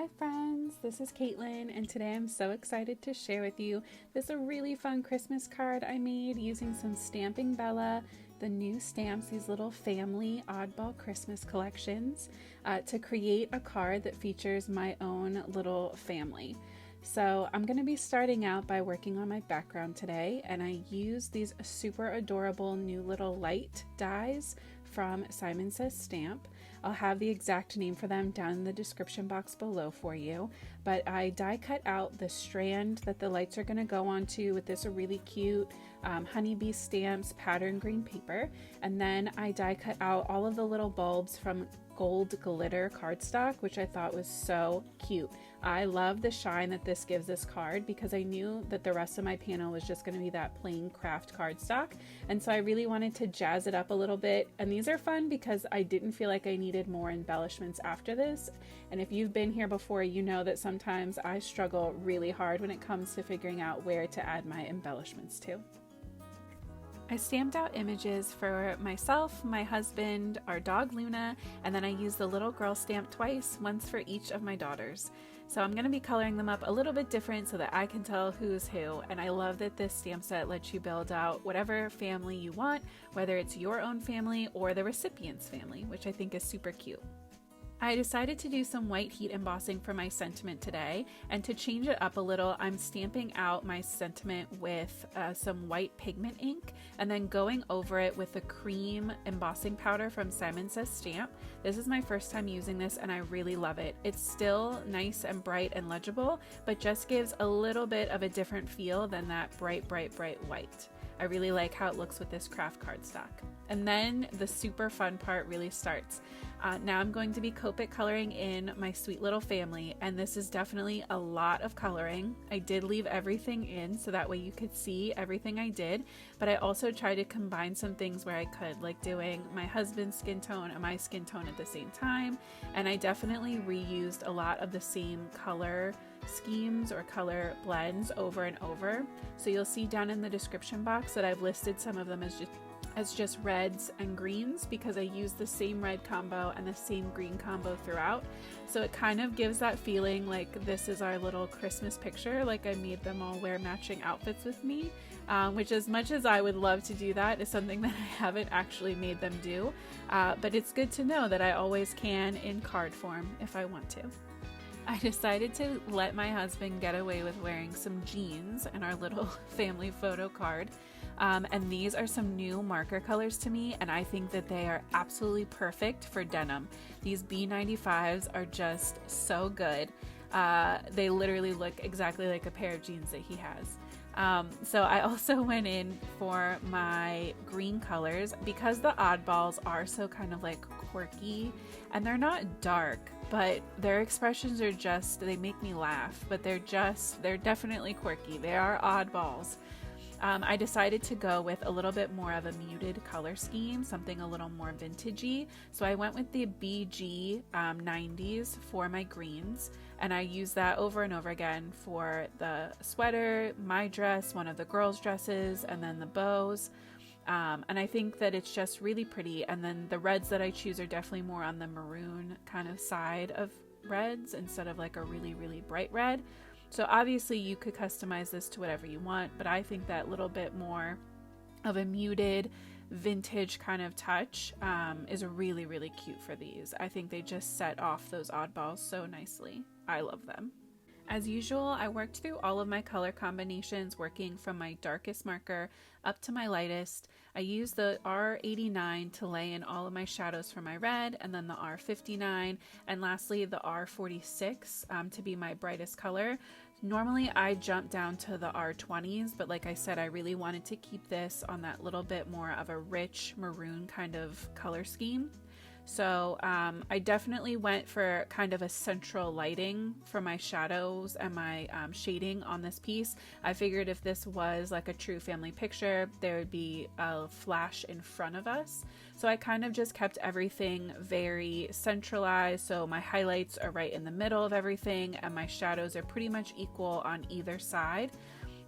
Hi friends, this is Caitlin, and today I'm so excited to share with you this really fun Christmas card I made using some Stamping Bella, the new stamps, these little family oddball Christmas collections, to create a card that features my own little family. So I'm going to be starting out by working on my background today, and I use these super adorable new little light dies from Simon Says Stamp. I'll have the exact name for them down in the description box below for you, but I die cut out the strand that the lights are going to go onto with this really cute honeybee stamps pattern green paper, and then I die cut out all of the little bulbs from gold glitter cardstock, which I thought was so cute. I love the shine that this gives this card because I knew that the rest of my panel was just going to be that plain craft cardstock, and so I really wanted to jazz it up a little bit. And these are fun because I didn't feel like I needed more embellishments after this, and if you've been here before, you know that sometimes I struggle really hard when it comes to figuring out where to add my embellishments to. I stamped out images for myself, my husband, our dog Luna, and then I used the little girl stamp twice, once for each of my daughters. So I'm going to be coloring them up a little bit different so that I can tell who's who, and I love that this stamp set lets you build out whatever family you want, whether it's your own family or the recipient's family, which I think is super cute. I decided to do some white heat embossing for my sentiment today, and to change it up a little, I'm stamping out my sentiment with some white pigment ink and then going over it with the cream embossing powder from Simon Says Stamp. This is my first time using this and I really love it. It's still nice and bright and legible, but just gives a little bit of a different feel than that bright white. I really like how it looks with this craft cardstock. And then the super fun part really starts. Now I'm going to be Copic coloring in my sweet little family, and this is definitely a lot of coloring. I did leave everything in so that way you could see everything I did, but I also tried to combine some things where I could, like doing my husband's skin tone and my skin tone at the same time, and I definitely reused a lot of the same color schemes or color blends over and over. So you'll see down in the description box that I've listed some of them as just reds and greens because I use the same red combo and the same green combo throughout. So it kind of gives that feeling like this is our little Christmas picture, like I made them all wear matching outfits with me, which, as much as I would love to do that, is something that I haven't actually made them do. But it's good to know that I always can in card form if I want to. I decided to let my husband get away with wearing some jeans in our little family photo card. And these are some new marker colors to me, and I think that they are absolutely perfect for denim. These B95s are just so good. They literally look exactly like a pair of jeans that he has. So I also went in for my green colors because the oddballs are so kind of like quirky, and they're not dark, but their expressions are just, they make me laugh, but they're definitely quirky. They are oddballs. I decided to go with a little bit more of a muted color scheme, something a little more vintagey. So I went with the BG 90s for my greens, and I used that over and over again for the sweater, my dress, one of the girls' dresses, and then the bows. And I think that it's just really pretty. And then the reds that I choose are definitely more on the maroon kind of side of reds instead of like a really bright red. So obviously you could customize this to whatever you want, but I think that little bit more of a muted vintage kind of touch is really cute for these. I think they just set off those oddballs so nicely. I love them. As usual, I worked through all of my color combinations, working from my darkest marker up to my lightest. I used the R89 to lay in all of my shadows for my red, and then the R59, and lastly the R46 to be my brightest color. Normally I jump down to the R20s, but like I said, I really wanted to keep this on that little bit more of a rich maroon kind of color scheme. So I definitely went for kind of a central lighting for my shadows and my shading on this piece. I figured if this was like a true family picture, there would be a flash in front of us. So I kind of just kept everything very centralized. So my highlights are right in the middle of everything, and my shadows are pretty much equal on either side.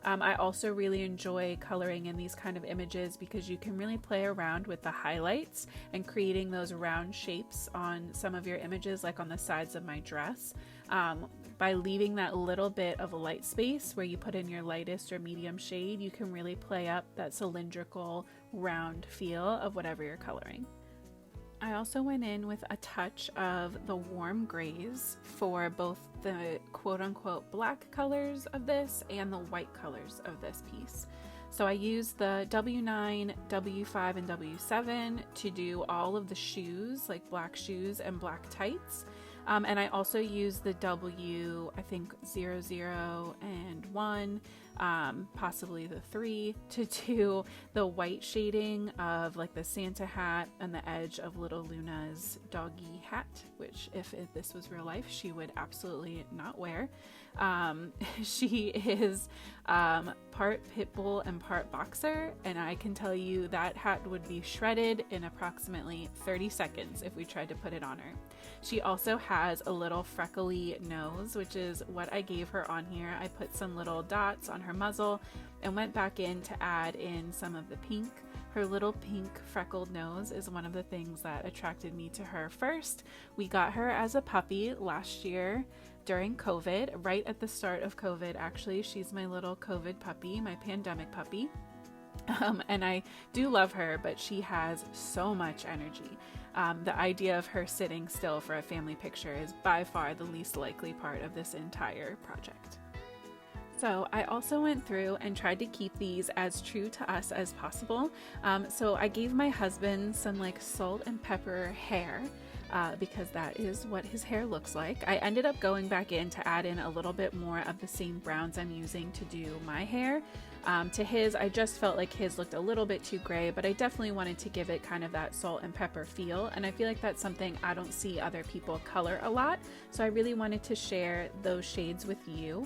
I also really enjoy coloring in these kind of images because you can really play around with the highlights and creating those round shapes on some of your images, like on the sides of my dress. By leaving that little bit of a light space where you put in your lightest or medium shade, you can really play up that cylindrical round feel of whatever you're coloring. I also went in with a touch of the warm grays for both the quote-unquote black colors of this and the white colors of this piece. So I used the W9, W5, and W7 to do all of the shoes, like black shoes and black tights. And I also used the W, I think 00 and 1, possibly the 3, to do the white shading of like the Santa hat and the edge of little Luna's doggy hat, which if this was real life, she would absolutely not wear. She is part pit bull and part boxer, and I can tell you that hat would be shredded in approximately 30 seconds if we tried to put it on her. She also has a little freckly nose, which is what I gave her on here. I put some little dots on her muzzle and went back in to add in some of the pink. Her little pink freckled nose is one of the things that attracted me to her first. We got her as a puppy last year during COVID, right at the start of COVID actually. She's my little COVID puppy, my pandemic puppy. And I do love her, but she has so much energy. The idea of her sitting still for a family picture is by far the least likely part of this entire project. So I also went through and tried to keep these as true to us as possible. So I gave my husband some like salt and pepper hair, because that is what his hair looks like. I ended up going back in to add in a little bit more of the same browns I'm using to do my hair. To his, I just felt like his looked a little bit too gray, but I definitely wanted to give it kind of that salt and pepper feel, and I feel like that's something I don't see other people color a lot, so I really wanted to share those shades with you.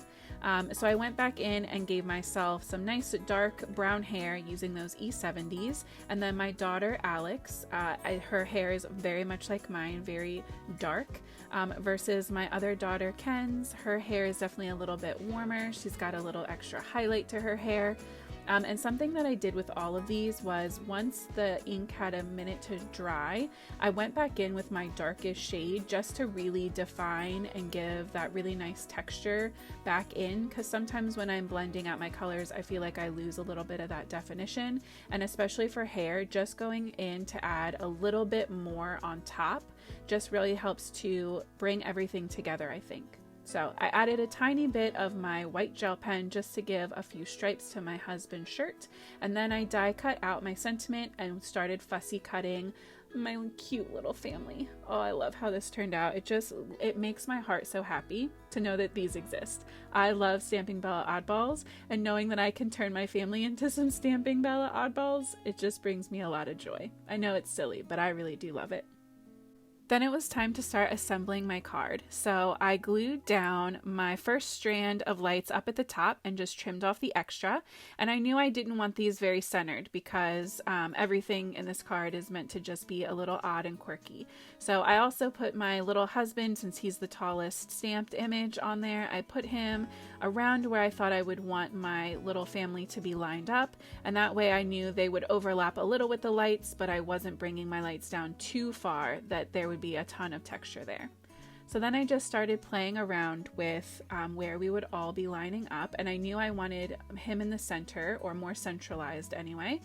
So I went back in and gave myself some nice dark brown hair using those E70s, and then my daughter Alex, her hair is very much like mine, very dark, versus my other daughter Ken's. Her hair is definitely a little bit warmer. She's got a little extra highlight to her hair. And something that I did with all of these was once the ink had a minute to dry, I went back in with my darkest shade just to really define and give that really nice texture back in, because sometimes when I'm blending out my colors, I feel like I lose a little bit of that definition. And especially for hair, just going in to add a little bit more on top just really helps to bring everything together, I think. So I added a tiny bit of my white gel pen just to give a few stripes to my husband's shirt, and then I die cut out my sentiment and started fussy cutting my cute little family. Oh, I love how this turned out. It makes my heart so happy to know that these exist. I love Stamping Bella Oddballs, and knowing that I can turn my family into some Stamping Bella Oddballs, it just brings me a lot of joy. I know it's silly, but I really do love it. Then it was time to start assembling my card. So I glued down my first strand of lights up at the top and just trimmed off the extra. And I knew I didn't want these very centered because everything in this card is meant to just be a little odd and quirky. So I also put my little husband, since he's the tallest stamped image on there, I put him around where I thought I would want my little family to be lined up. And that way I knew they would overlap a little with the lights, but I wasn't bringing my lights down too far that there would be a ton of texture there. So then I just started playing around with where we would all be lining up, and I knew I wanted him in the center, or more centralized anyway,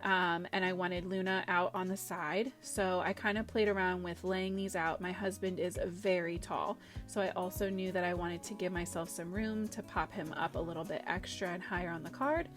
and I wanted Luna out on the side. So I kind of played around with laying these out. My husband is very tall, so I also knew that I wanted to give myself some room to pop him up a little bit extra and higher on the card.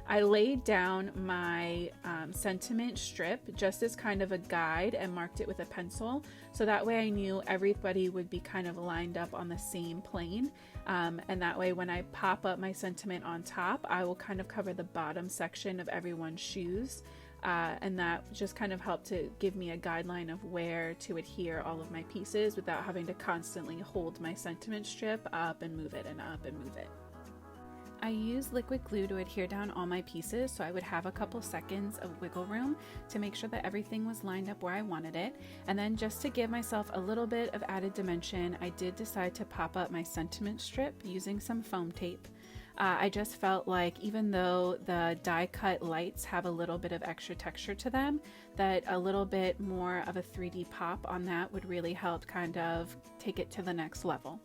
I laid down my sentiment strip just as kind of a guide and marked it with a pencil, so that way I knew everybody would be kind of lined up on the same plane, and that way when I pop up my sentiment on top, I will kind of cover the bottom section of everyone's shoes, and that just kind of helped to give me a guideline of where to adhere all of my pieces without having to constantly hold my sentiment strip up and move it and up and move it. I used liquid glue to adhere down all my pieces, so I would have a couple seconds of wiggle room to make sure that everything was lined up where I wanted it. And then just to give myself a little bit of added dimension, I did decide to pop up my sentiment strip using some foam tape. I just felt like even though the die cut lights have a little bit of extra texture to them, that a little bit more of a 3D pop on that would really help kind of take it to the next level.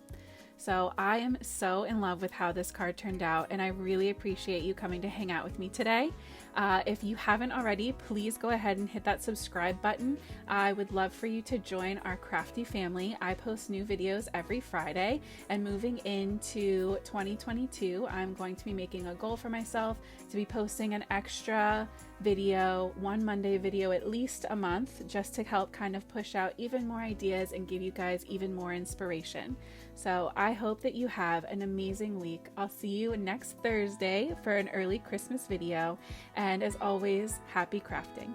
So I am so in love with how this card turned out, and I really appreciate you coming to hang out with me today. If you haven't already, please go ahead and hit that subscribe button. I would love for you to join our crafty family. I post new videos every Friday, and moving into 2022, I'm going to be making a goal for myself to be posting an extra video, one Monday video at least a month, just to help kind of push out even more ideas and give you guys even more inspiration. So I hope that you have an amazing week. I'll see you next Thursday for an early Christmas video. And as always, happy crafting.